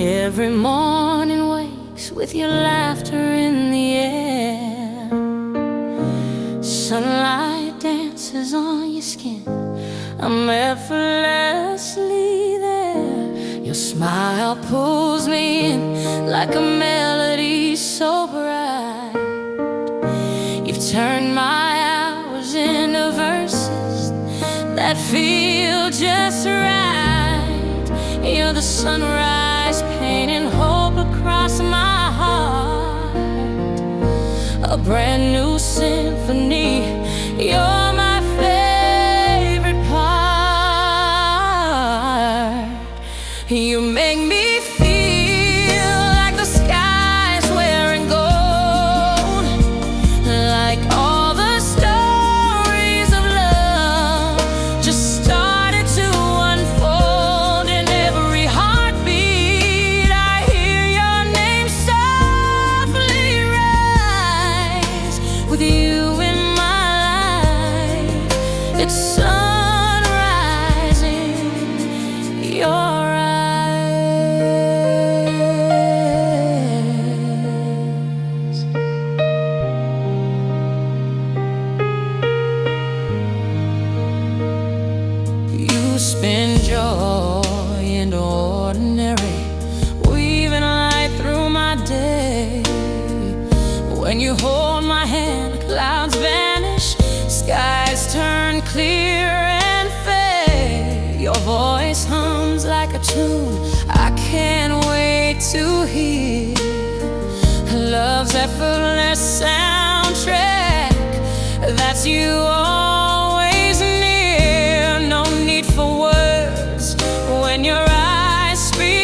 Every morning wakes with your laughter in the air. Sunlight dances on your skin, I'm effortlessly there. Your smile pulls me in like a melody so bright. You've turned my hours into verses that feel just right. You're the sunrise painting hope across my heart, a brand new symphony. You're my favorite part. You make me feel like the sky's wearing gold, like all the stories of love just started to unfold. In every heartbeat I hear your name softly rise. With you in my life, it's sun rising. Your eyes. You spin joy into ordinary, weaving light through my day. When you hold my hand, clouds vanish, skies turn clear and fade. Your voice hums like a tune I can't wait to hear. Love's effortless soundtrack, that's you always near. No need for words when your eyes speak.